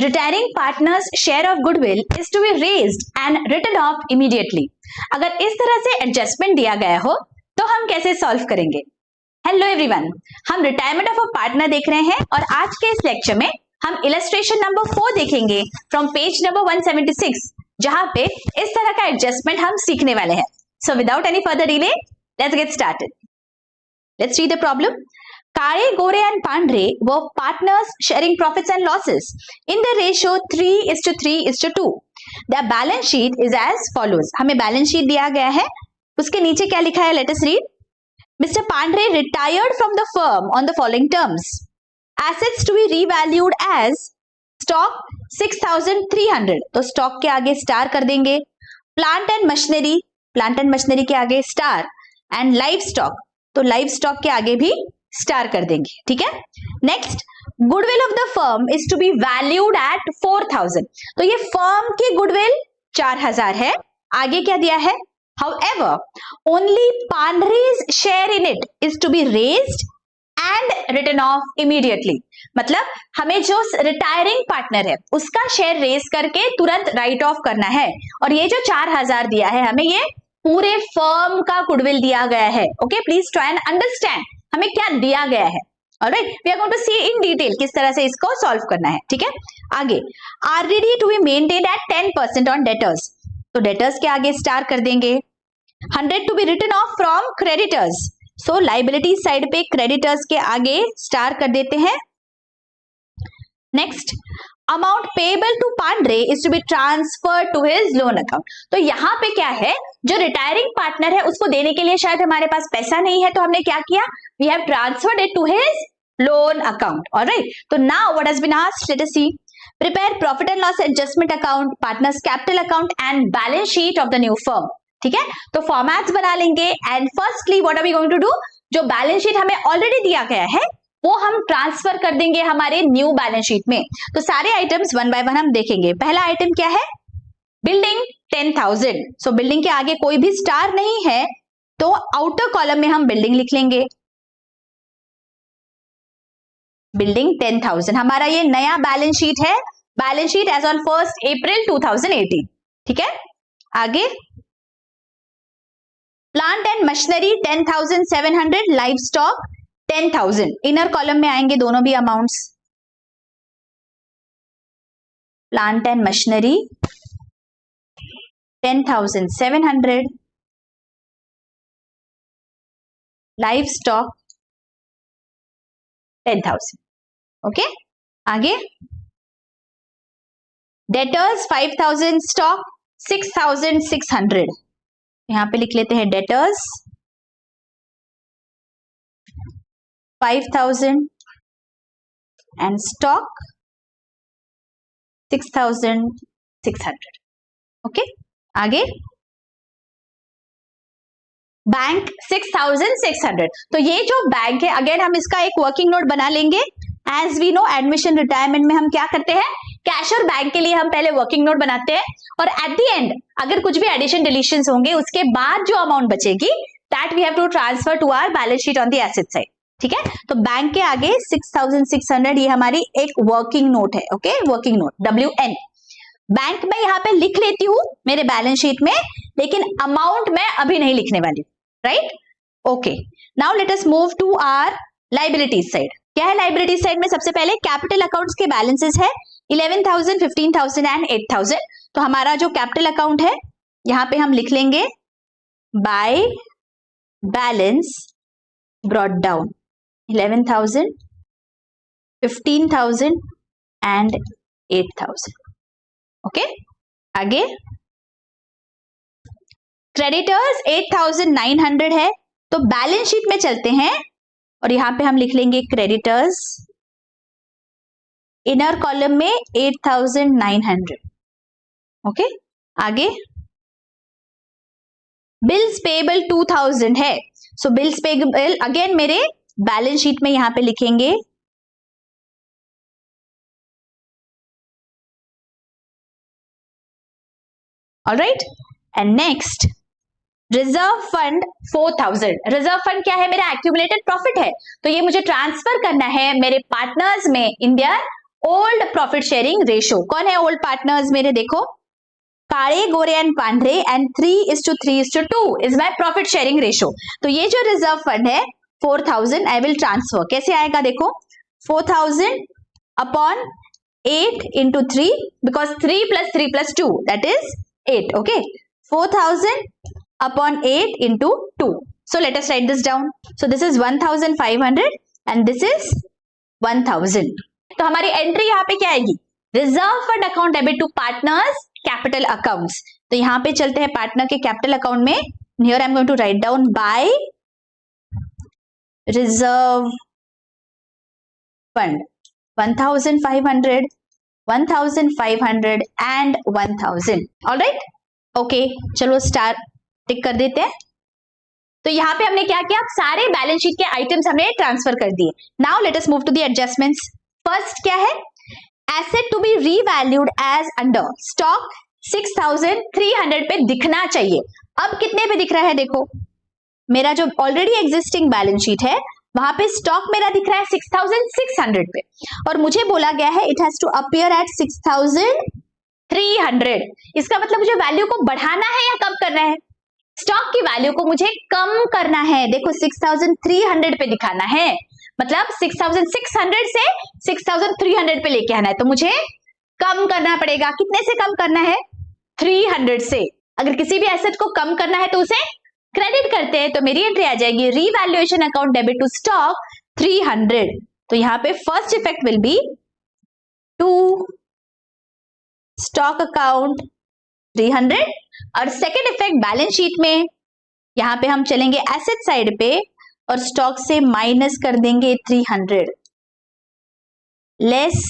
Retiring partners share of goodwill is to be raised and written off immediately. अगर इस तरह से adjustment दिया गया हो तो हम कैसे सॉल्व करेंगे? हेलो एवरीवन, हम रिटायरमेंट ऑफ अ पार्टनर देख रहे हैं और आज के इस लेक्चर में हम इलस्ट्रेशन नंबर 4 देखेंगे फ्रॉम पेज नंबर 176, जहां पे इस तरह का एडजस्टमेंट हम सीखने वाले हैं। So without any further delay, let's get started. Let's read the problem. Kale, Gore and Pandre were partners sharing profits and losses in the ratio 3:3:2. Their balance sheet is as follows. हमें balance sheet दिया गया है, उसके नीचे क्या लिखा है? Let us read. Mr. Pandre retired from the firm on the following terms. Assets to be revalued as stock 6,300. तो स्टॉक के आगे स्टार कर देंगे. प्लांट एंड मशीनरी के आगे स्टार एंड लाइव स्टॉक, तो लाइव स्टॉक के आगे भी स्टार कर देंगे. ठीक है. Next, goodwill of the firm is to be valued at 4,000. तो ये फर्म की गुडविल 4,000 है. आगे क्या दिया है? However, only Pandre's share in it is to be raised and written off immediately. मतलब हमें जो रिटायरिंग पार्टनर है उसका शेयर रेज करके तुरंत राइट ऑफ करना है. और ये जो 4,000 दिया है हमें, ये पूरे फर्म का गुडविल दिया गया है. Okay, please try and understand हमें क्या दिया गया है. Alright, we are going to see in detail किस तरह से इसको सॉल्व करना है. ठीक है. आगे, RDD to be maintained at 10% on debtors. तो डेटर्स के आगे स्टार कर देंगे. 100 to be written off from creditors. So liability side पे क्रेडिटर्स के आगे स्टार कर देते हैं. Next, amount payable to Pandre is to be transfer to his loan account. तो यहाँ पे क्या है, जो रिटायरिंग पार्टनर है उसको देने के लिए शायद हमारे पास पैसा नहीं है, तो हमने क्या किया? We have transferred it to his loan account. Alright, तो now what has been asked, let us see. Prepare profit and loss adjustment account, partners capital account and balance sheet of the new firm. ठीक है. तो formats बना लेंगे and firstly what are we going to do, जो balance sheet हमें already दिया गया है वो हम ट्रांसफर कर देंगे हमारे न्यू बैलेंस शीट में. तो सारे आइटम्स वन बाय वन हम देखेंगे. पहला आइटम क्या है? बिल्डिंग 10,000. सो बिल्डिंग के आगे कोई भी स्टार नहीं है तो आउटर कॉलम में हम बिल्डिंग लिख लेंगे. बिल्डिंग 10,000 हमारा ये नया बैलेंस शीट है. बैलेंस शीट एज ऑन 1 अप्रैल 2018. ठीक है. आगे, plant and machinery 10,700, live stock 10,000. Inner column में आएंगे दोनों भी amounts. Plant and machinery 10,700, live stock 10,000. Okay. आगे, डेटर्स 5,000, स्टॉक 6,600. यहां पे लिख लेते हैं डेटर्स 5,000 and stock 6,600. ओके. आगे, बैंक 6,600. तो ये जो बैंक है, अगेन हम इसका एक वर्किंग नोट बना लेंगे. As we know, admission retirement में हम क्या करते हैं? कैश और बैंक के लिए हम पहले वर्किंग नोट बनाते हैं और एट द एंड अगर कुछ भी एडिशन डिलीशन होंगे उसके बाद जो अमाउंट बचेगी that we have to transfer to our balance sheet on the asset side. ठीक है. तो बैंक के आगे 6,600 ये हमारी एक वर्किंग नोट है. Okay, working note WN. Bank में यहाँ पे लिख लेती हूँ मेरे बैलेंस शीट में, लेकिन अमाउंट मैं अभी नहीं लिखने वाली. Right. Okay. Now let us move to our liabilities side. क्या है लाइबिलिटीज साइड में? सबसे पहले कैपिटल अकाउंट्स के बैलेंसेस है 11,000, 15,000 एंड 8,000. तो हमारा जो कैपिटल अकाउंट है यहाँ पे हम लिख लेंगे by balance brought down 11,000, 15,000 and 8,000. Okay. आगे, क्रेडिटर्स 8,900 है, तो बैलेंस शीट में चलते हैं और यहां पे हम लिख लेंगे क्रेडिटर्स, इनर कॉलम में 8,900. ओके. आगे, बिल्स पेएबल 2,000 है, सो बिल्स पेएबल अगेन मेरे बैलेंस शीट में यहां पे लिखेंगे alright. And next, reserve fund 4,000. Reserve fund क्या है? मेरा एक्यूमुलेटेड प्रॉफिट है, तो ये मुझे ट्रांसफर करना है मेरे पार्टनर्स में in their old profit sharing ratio. कौन है ओल्ड पार्टनर्स मेरे? देखो, काले, गोरे एंड पांढरे and 3:3:2 is my profit sharing ratio. तो ये जो रिजर्व फंड है 4000 आई विल ट्रांसफर। कैसे आएगा? देखो, 4000 upon 8 into 3 because 3 plus 3 plus 2 that is 8. Okay, 4000 upon 8 into 2. So let us write this down. So this is 1500 and this is 1000. तो हमारी entry यहाँ पे क्या आएगी? Reserve fund account debit to partners capital accounts. तो यहाँ पे चलते हैं पार्टनर के कैपिटल अकाउंट में। Here I am going to write down by reserve fund 1500, 1500 and 1000। Alright, okay, चलो स्टार टिक कर देते हैं। तो यहाँ पे हमने क्या किया? सारे बैलेंस शीट के आइटम्स हमने ट्रांसफर कर दिए। Now let us move to the adjustments. First क्या है? Asset to be revalued as under stock 6300 पे दिखना चाहिए। अब कितने पे दिख रहा है? देखो, मेरा जो ऑलरेडी एग्जिस्टिंग बैलेंस शीट है वहां पे स्टॉक मेरा दिख रहा है 6600 पे, और मुझे बोला गया है it has to appear at 6300। इसका मतलब मुझे वैल्यू को बढ़ाना है या कम करना है? स्टॉक की वैल्यू को मुझे कम करना है। देखो, 6300 पे दिखाना है, मतलब 6600 से 6300 पे लेके आना है, तो मुझे कम करना पड़ेगा। कितने से कम करना है? 300 से। अगर किसी भी एसेट को कम करना है तो उसे क्रेडिट करते हैं। तो मेरी एंट्री आ जाएगी revaluation account debit to stock 300। तो यहां पे first effect will be to stock account 300 और सेकेंड इफेक्ट बैलेंस शीट में यहां पे हम चलेंगे एसेट साइड पे और स्टॉक से माइनस कर देंगे 300 लेस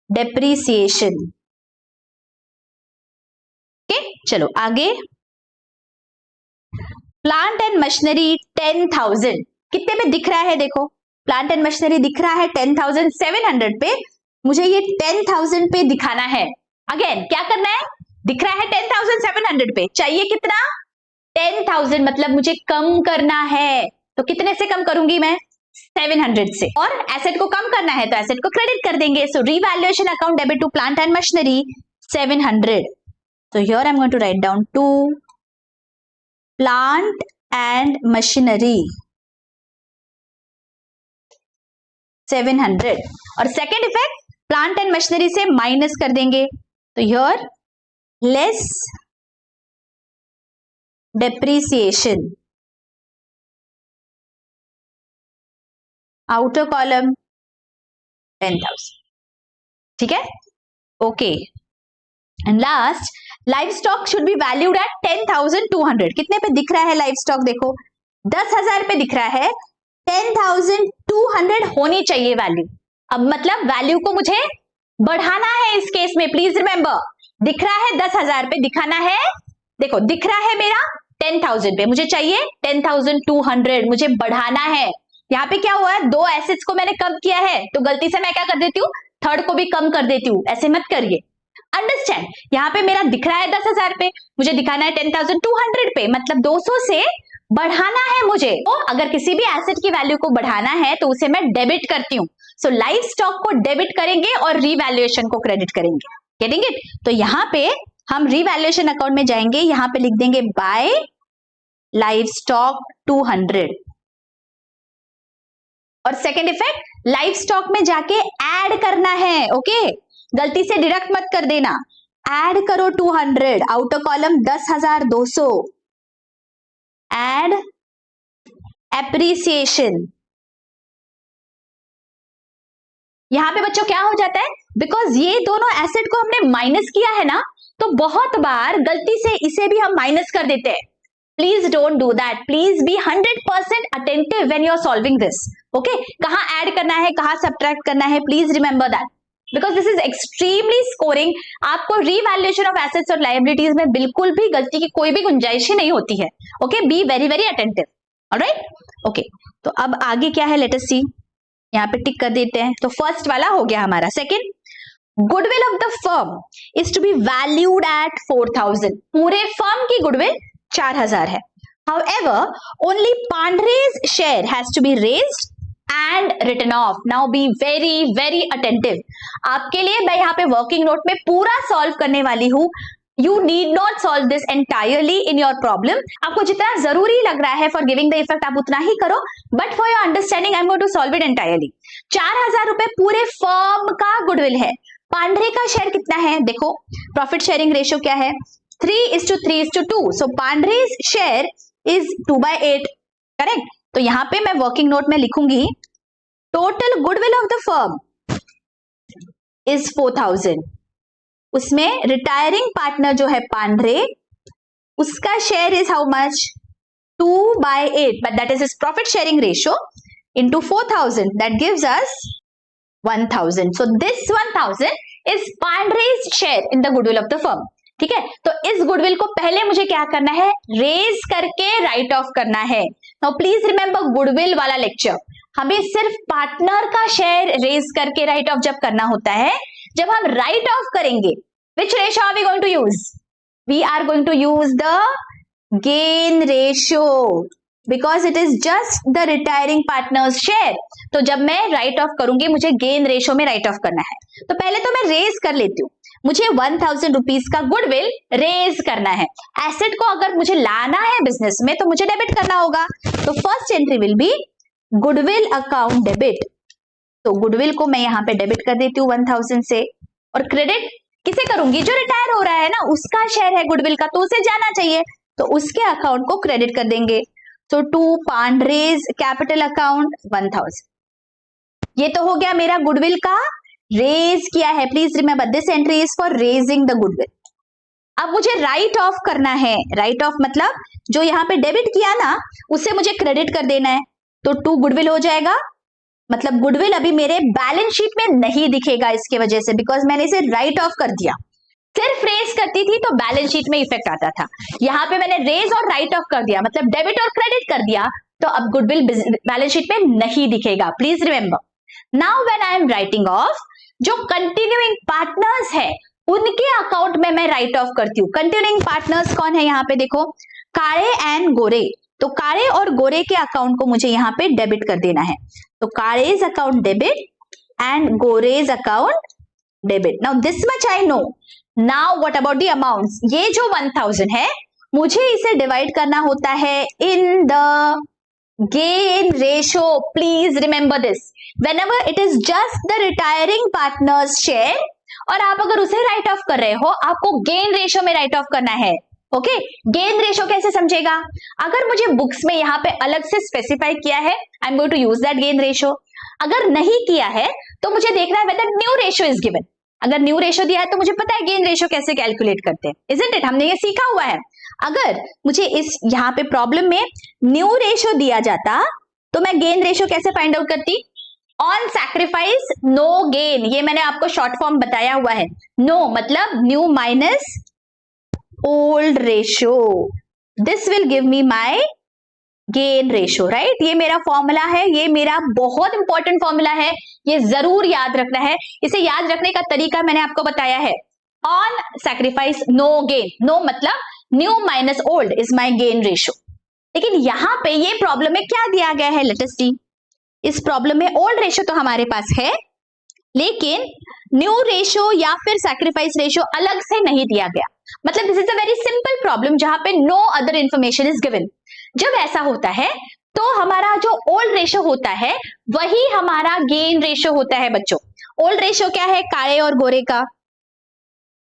डेप्रीसिएशन। ओके, चलो आगे। प्लांट एंड मशीनरी 10,000 कितने पे दिख रहा है? देखो, प्लांट एंड मशीनरी दिख रहा है 10,700 पे, मुझे ये 10,000 पे दिखाना है। अगेन क्या करना है? दिख रहा है 10,700 पे, चाहिए कितना? 10,000, मतलब मुझे कम करना है। तो कितने से कम करूंगी मैं? 700 से। और एसेट को कम करना है तो एसेट को क्रेडिट कर देंगे। So revaluation account debit to plant and machinery 700। So here I'm going to write down to plant and machinery 700 और second effect plant and machinery से माइनस कर देंगे। तो here less depreciation, outer column 10,000। ठीक है, okay. And last, live stock should be valued eight 10,200। कितने पे दिख रहा है लाइव स्टॉक? देखो, 10,000 पे दिख रहा है, 10,200 होनी चाहिए वैल्यू। अब मतलब वैल्यू को मुझे बढ़ाना है इस केस में। प्लीज रिमेंबर, दिख रहा है 10,000 पे, दिखाना है, देखो दिख रहा है मेरा 10,000 पे, मुझे चाहिए 10,200, मुझे बढ़ाना है। यहाँ पे क्या हुआ है? दो एसेट्स को मैंने कम किया है, तो गलती से मैं क्या कर देती हूँ? थर्ड को भी कम कर देती हूँ। ऐसे मत करिए, अंडरस्टैंड। यहाँ पे मेरा दिख रहा है 10,000 पे, मुझे दिखाना है 10,200 पे, मतलब 200 से बढ़ाना है मुझे। तो अगर किसी भी एसेट की वैल्यू को बढ़ाना है तो उसे मैं डेबिट करती हूँ। सो लाइव स्टॉक को डेबिट करेंगे और रीवैल्यूएशन को क्रेडिट करेंगे। Getting it? तो यहाँ पे हम रीवैल्यूएशन अकाउंट में जाएंगे, यहाँ पे लिख देंगे बाय लाइव स्टॉक 200 और सेकेंड इफेक्ट लाइव स्टॉक में जाके ऐड करना है। ओके, गलती से डिडक्ट मत कर देना, ऐड करो 200, आउटर कॉलम 10,200, ऐड एप्रिसिएशन। यहां पे बच्चों क्या हो जाता है? बिकॉज ये दोनों एसेट को हमने माइनस किया है ना, तो बहुत बार गलती से इसे भी हम माइनस कर देते हैं। Please don't do that, please be 100% attentive when you are solving this. Okay, कहां ऐड करना है, कहां सब्ट्रैक्ट करना है, please remember that, because this is extremely scoring. आपको रीवैल्यूएशन ऑफ एसेट्स और लायबिलिटीज में बिल्कुल भी गलती की कोई भी गुंजाइश ही नहीं होती है। Okay, be very very attentive. Alright, okay, तो अब आगे क्या है, लेट अस सी। यहाँ पे टिक कर देते हैं। तो फर्स्ट वाला हो गया हमारा। Second, goodwill of the firm is to be valued at 4,000। पूरे फर्म की गुडविल 4,000 है। However, only Pandre's share has to be raised and written off. Now be very attentive. आपके लिए मैं यहाँ पे वर्किंग नोट में पूरा सॉल्व करने वाली हूँ. You need not solve this entirely in your problem. आपको जितना जरूरी लग रहा है for giving the effect आप उतना ही करो, but for your understanding I'm going to solve it entirely. 4,000 रुपए पूरे फर्म का गुडविल है. पांढरे का शेयर कितना है? देखो प्रॉफिट शेयरिंग रेशियो क्या है? 3:3:2. So Pandhare's share is 2/8. Correct? तो यहां पे मैं वर्किंग नोट में लिखूंगी total goodwill of the firm is 4,000. उसमें रिटायरिंग पार्टनर जो है पांढरे, उसका share is how much? 2/8, but that is his profit sharing ratio into 4,000. That gives us 1,000. So this 1,000 is Pandhare's share in the goodwill of the firm. ठीक है, तो इस goodwill को पहले मुझे क्या करना है? रेज करके राइट ऑफ करना है. नाउ प्लीज रिमेंबर गुडविल वाला लेक्चर, हमें सिर्फ पार्टनर का शेयर रेज करके राइट ऑफ जब करना होता है. जब हम राइट ऑफ करेंगे, which ratio are we going to use? We are going to use the gain ratio because it is just the retiring partners share. तो जब मैं राइट ऑफ करूंगी मुझे गेन रेशियो में राइट ऑफ करना है. तो पहले तो मैं रेज कर लेती हूँ. मुझे 1,000 रुपीज का गुडविल रेज करना है. एसेट को अगर मुझे लाना है बिजनेस में तो मुझे डेबिट करना होगा. तो first entry will be goodwill account debit. तो गुडविल को मैं यहाँ पे डेबिट कर देती हूँ 1,000 से, और क्रेडिट किसे करूंगी? जो रिटायर हो रहा है ना, उसका शेयर है गुडविल का, तो उसे जाना चाहिए, तो उसके अकाउंट को क्रेडिट कर देंगे. तो टू पांढरेज कैपिटल अकाउंट 1,000. ये तो हो गया मेरा गुडविल का रेज किया है. Please remember this entry is for raising the goodwill. अब मुझे राइट ऑफ करना है. राइट ऑफ मतलब जो यहाँ पे डेबिट किया ना, उसे मुझे क्रेडिट कर देना है. तो 2 गुडविल हो जाएगा. मतलब गुडविल अभी मेरे बैलेंस शीट में नहीं दिखेगा इसके वजह से, बिकॉज मैंने इसे राइट ऑफ कर दिया. सिर्फ रेज करती थी तो बैलेंस शीट में इफेक्ट आता था. यहाँ पे मैंने रेज और राइट ऑफ कर दिया, मतलब डेबिट और क्रेडिट कर दिया, तो अब गुडविल बैलेंस शीट में नहीं दिखेगा. Please remember. Now when I am writing of, जो कंटिन्यूइंग पार्टनर्स है उनके अकाउंट में मैं राइट ऑफ करती हूँ. कंटिन्यूइंग पार्टनर्स कौन है? यहाँ पे देखो, काळे एंड गोरे. तो काळे और गोरे के अकाउंट को मुझे यहाँ पे डेबिट कर देना है. तो Kale's account debit and Gore's account debit. Now this much I know. Now what about the amounts? ये जो 1,000 है मुझे इसे डिवाइड करना होता है in the gain ratio. Please remember this. Whenever it is just the retiring partner's share, और आप अगर उसे राइट ऑफ कर रहे हो, आपको गेन रेशियो में राइट ऑफ करना है. ओके, गेन रेशियो कैसे समझेगा? अगर मुझे बुक्स में यहाँ पे अलग से स्पेसिफाई किया है, I am going to use that gain ratio. अगर नहीं किया है तो मुझे देखना है whether new ratio is given. अगर न्यू रेशियो दिया है तो मुझे पता है गेन रेशियो कैसे कैलकुलेट करते हैं. Isn't it? हमने ये सीखा हुआ है. अगर मुझे इस यहाँ पे प्रॉब्लम में न्यू रेशियो दिया जाता तो मैं गेन रेशियो कैसे फाइंड आउट करती? On sacrifice no gain. ये मैंने आपको शॉर्ट फॉर्म बताया हुआ है. नो मतलब new minus old ratio. This will give me my gain ratio. Right, ये मेरा फॉर्मूला है. ये मेरा बहुत इंपॉर्टेंट फॉर्मूला है. ये जरूर याद रखना है. इसे याद रखने का तरीका मैंने आपको बताया है. On sacrifice no gain. No मतलब new minus old is my gain ratio. लेकिन यहां पे ये प्रॉब्लम में क्या दिया गया है? लेट अस सी. इस प्रॉब्लम में ओल्ड रेशियो तो हमारे पास है, लेकिन न्यू रेशियो या फिर सैक्रिफाइस रेशियो अलग से नहीं दिया गया. मतलब this is a very simple problem जहां पे no other information is given. जब ऐसा होता है तो हमारा जो ओल्ड रेशियो होता है वही हमारा गेन रेशियो होता है. बच्चों, ओल्ड रेशियो क्या है? काळे और गोरे का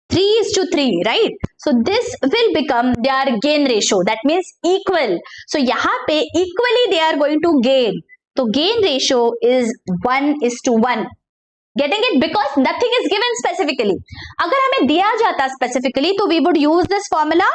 3:3, right? So this will become their gain ratio. That means equal. So यहाँ पे equally they are going to gain. तो gain ratio is 1:1. Getting it? Because nothing is given specifically. अगर हमें दिया जाता specifically तो we would use this formula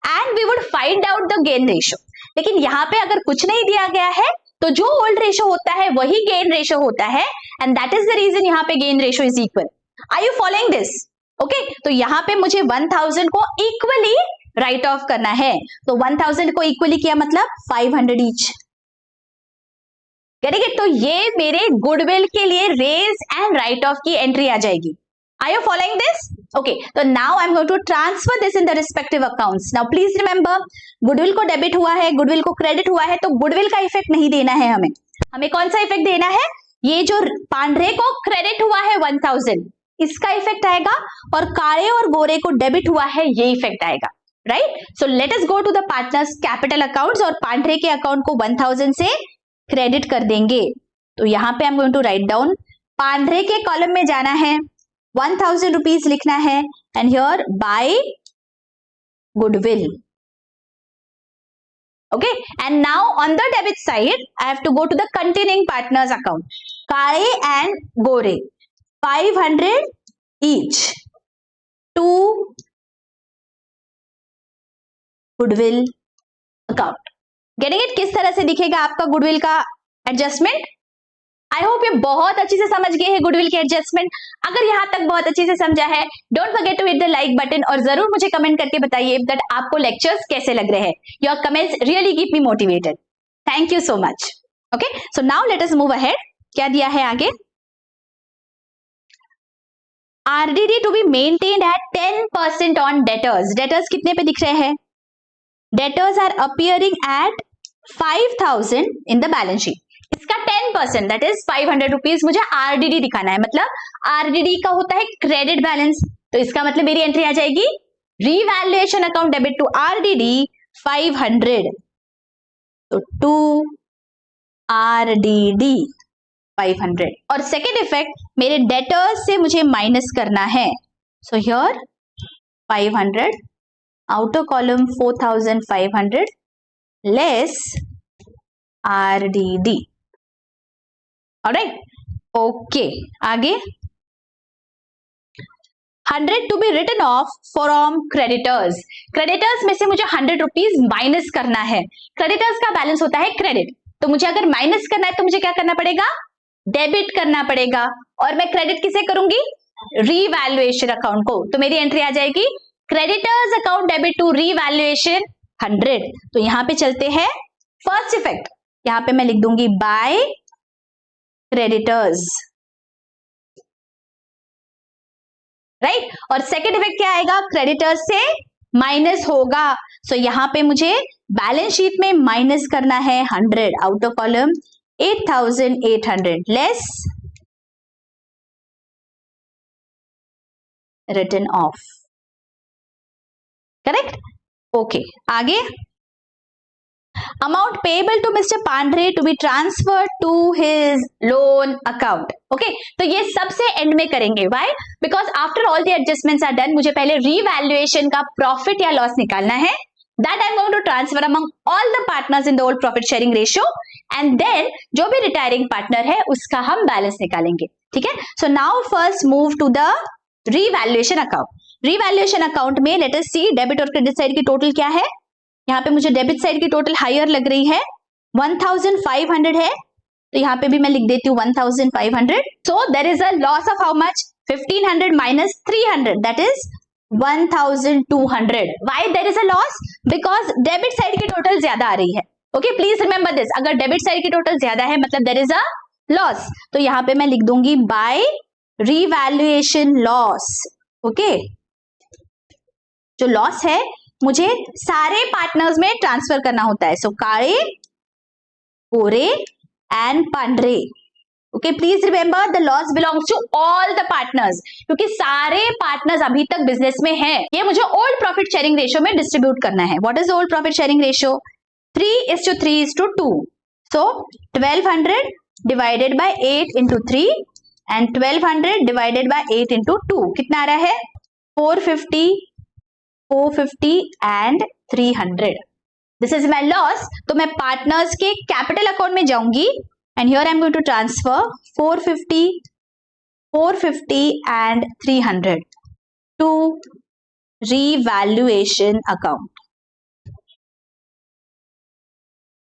and we would find out the gain ratio. लेकिन यहाँ पे अगर कुछ नहीं दिया गया है तो जो old ratio होता है वही gain ratio होता है, and that is the reason यहाँ पे gain ratio is equal. Are you following this? Okay, तो यहाँ पे मुझे 1000 को इक्वली राइट ऑफ करना है. तो 1000 को इक्वली किया मतलब 500 ईच. करेंगे तो ये मेरे गुडविल के लिए रेज एंड राइट ऑफ की एंट्री आ जाएगी. Are you following this? Okay, तो now I am going to transfer this in the respective accounts. Now please remember, goodwill को डेबिट हुआ है, गुडविल को क्रेडिट हुआ है, तो गुडविल का इफेक्ट नहीं देना है हमें. हमें कौन सा इफेक्ट देना है? ये जो पांढरे को क्रेडिट हुआ है 1000, इसका इफेक्ट आएगा, और काले और गोरे को डेबिट हुआ है, ये इफेक्ट आएगा, right? So let us go to the partners capital accounts, और पांढरे के अकाउंट को 1000 से क्रेडिट कर देंगे। तो यहां पे I am going to write down, Pandhare के कॉलम में जाना है, 1000 रुपीज लिखना है, and here bye goodwill. Okay, and now on the debit side, I have to go to the continuing partners account. Kale and Gore, 500 each to goodwill account. Getting it? किस तरह से दिखेगा आपका गुडविल का adjustment? I hope ये बहुत अच्छे से समझ गए हैं गुडविल के एडजस्टमेंट. अगर यहाँ तक बहुत अच्छे से समझा है, don't forget to hit the like button, और जरूर मुझे कमेंट करके बताइए दैट आपको लेक्चर्स कैसे लग रहे हैं. Your comments really keep me motivated. Thank you so much. Okay, so now let us move ahead. क्या दिया है आगे? RDD to be maintained at 10% on debtors. Debtors कितने पे दिख रहे हैं? Debtors are appearing at 5000 in the balance sheet. इसका 10% दैट इज 500 रुपीज मुझे आरडीडी दिखाना है. मतलब आरडीडी का होता है क्रेडिट बैलेंस, तो इसका मतलब मेरी एंट्री आ जाएगी revaluation account debit to RDD 500. तो टू आरडीडी 500. और सेकेंड इफेक्ट, मेरे डेटर्स से मुझे माइनस करना है. So here 500, outer column 4500 less RDD. Alright, okay. आगे 100 to be written off from creditors. Creditors में से मुझे 100 रुपीज माइनस करना है. क्रेडिटर्स का बैलेंस होता है क्रेडिट, तो मुझे अगर माइनस करना है तो मुझे क्या करना पड़ेगा? डेबिट करना पड़ेगा. और मैं क्रेडिट किसे करूंगी? रीवैल्यूएशन अकाउंट को. तो मेरी एंट्री आ जाएगी creditors account debit to revaluation 100. तो यहां पे चलते हैं. फर्स्ट इफेक्ट यहां पे मैं लिख दूंगी बाय क्रेडिटर्स, राइट? और सेकेंड इफेक्ट क्या आएगा? क्रेडिटर्स से माइनस होगा. सो यहां पे मुझे बैलेंस शीट में माइनस करना है 100, outer column 8800 less written off. Correct? Okay. आगे amount payable to Mr. Pandre to be transferred to his loan account. Okay, तो ये सबसे एंड में करेंगे. Why? Because after all the adjustments are done, मुझे पहले revaluation का profit या loss निकालना है. That I'm going to transfer among all the partners in the old profit sharing ratio, and then जो भी retiring partner है उसका हम बैलेंस निकालेंगे. ठीक है? So now first move to the revaluation account. Revaluation account में let us see डेबिट और क्रेडिट साइड की टोटल क्या है. यहाँ पे मुझे डेबिट साइड की टोटल हायर लग रही है, 1500 है, तो यहाँ पे भी मैं लिख देती हूँ 1500. So there is a loss of how much? 1500 minus 300 that is 1200. Why there is a loss? Because debit side की टोटल ज्यादा आ रही है. Okay, please remember this. अगर डेबिट साइड की टोटल ज्यादा है मतलब देयर इज अ लॉस. तो यहाँ पे मैं लिख दूंगी बाय रीवैल्यूएशन लॉस. ओके, जो लॉस है मुझे सारे पार्टनर्स में ट्रांसफर करना होता है. सो काले, Gore and Pandhare. Okay, please remember the loss belongs to all the partners, क्योंकि सारे पार्टनर्स अभी तक बिजनेस में हैं. ये मुझे ओल्ड प्रॉफिट शेयरिंग रेशियो में डिस्ट्रीब्यूट करना है. What is old profit sharing ratio? 3:3:2. So 1200 divided by 8 into 3 and 1200 divided by 8 into 2 कितना आ रहा है? 450 and 300. This is my loss. तो मैं पार्टनर्स के कैपिटल अकाउंट में जाऊंगी and here I am going to transfer 450 and 300 to revaluation account.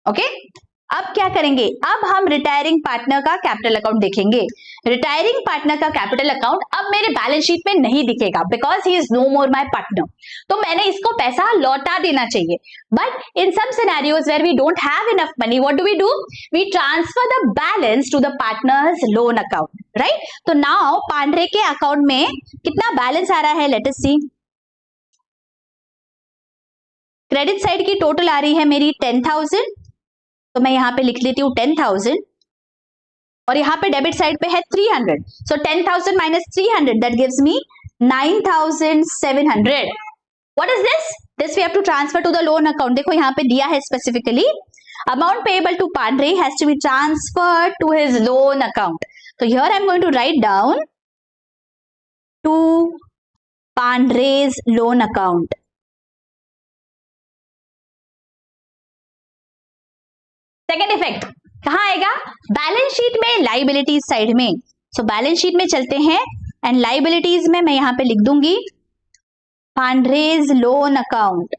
Okay, अब क्या करेंगे? अब हम रिटायरिंग पार्टनर का कैपिटल अकाउंट देखेंगे. रिटायरिंग पार्टनर का कैपिटल अकाउंट अब मेरे बैलेंस शीट में नहीं दिखेगा because he is no more my partner. तो मैंने इसको पैसा लौटा देना चाहिए. But in some scenarios where we don't have enough money, what do? We transfer the balance to the partners loan account, right? तो नाउ पांढरे के अकाउंट में कितना बैलेंस आ रहा है? Let us see. Credit side की टोटल आ रही है मेरी 10,000, तो मैं यहां पे लिख लेती हूँ 10,000 और यहाँ पे डेबिट साइड पे है 300, so 10,000 minus 300 that gives me 9,700. What is this? This we have to transfer to the loan account. देखो यहाँ पे दिया है specifically amount payable to Pandre has to be transferred to his loan account. So here I am going to write down to Pandre's loan account. Second effect कहां आएगा? Balance sheet में, liabilities side में. So balance sheet में चलते हैं and liabilities में मैं यहां पे लिख दूंगी Pandre's लोन अकाउंट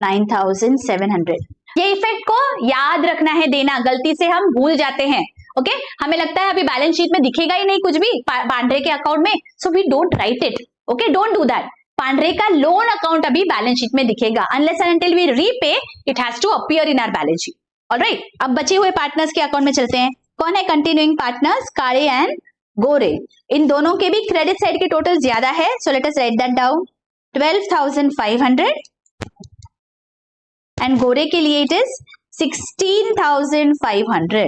9,700. ये इफेक्ट को याद रखना है, देना. गलती से हम भूल जाते हैं. ओके हमें लगता है अभी बैलेंस शीट में दिखेगा ही नहीं कुछ भी पांड्रे के अकाउंट में, so we don't write it. Okay don't do that. Pandre का लोन अकाउंट अभी बैलेंस शीट में दिखेगा. Unless and until we repay it has to appear in our balance sheet. Alright, अब बचे हुए पार्टनर्स के अकाउंट में चलते हैं. कौन है कंटिन्यूइंग पार्टनर्स? काळे एंड गोरे. इन दोनों के भी क्रेडिट साइड के टोटल ज्यादा है, सो let us right that down. 12,500 and गोरे के लिए इट इज 16,500.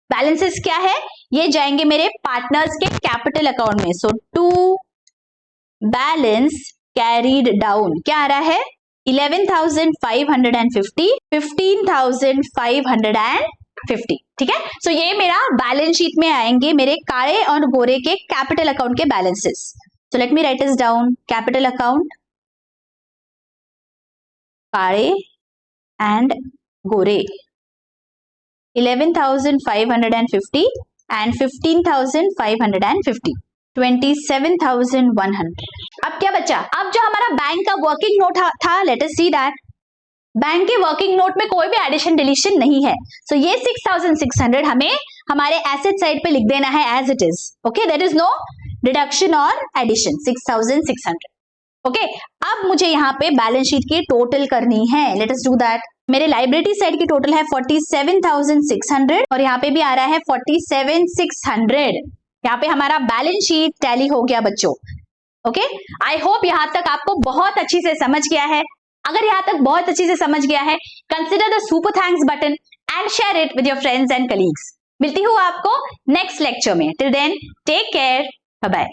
बैलेंसेस क्या है? ये जाएंगे मेरे पार्टनर्स के कैपिटल अकाउंट में. सो टू बैलेंस कैरीड डाउन क्या आ रहा है? 11,550, 15,550. ठीक है, सो ये मेरा बैलेंस शीट में आएंगे मेरे काळे और गोरे के कैपिटल अकाउंट के balances. So let me right this down. Capital account Kale and Gore 11,550 and 15,550, 27,100. अब क्या बचा? अब जो हमारा बैंक का वर्किंग नोट था, late us see that. Bank के वर्किंग नोट में कोई भी एडिशन डिलीशन नहीं है, सो ये 6,600 हमें हमारे एसेट साइड पे लिख देना है as it is. Okay there is no deduction और एडिशन. 6,600. ओके अब मुझे यहाँ पे बैलेंस शीट की टोटल करनी है. Let us do that. मेरे लाइबिलिटी साइड की टोटल है 47,600 और यहाँ पे भी आ रहा है 47,600. यहाँ पे हमारा बैलेंस शीट टैली हो गया बच्चों. ओके आई होप यहाँ तक आपको बहुत अच्छी से समझ गया है. अगर यहाँ तक बहुत अच्छी से समझ गया है, consider the super thanks button and share it with your friends and colleagues. मिलती हूँ आपको नेक्स्ट लेक्चर में. Till then take care, bye bye.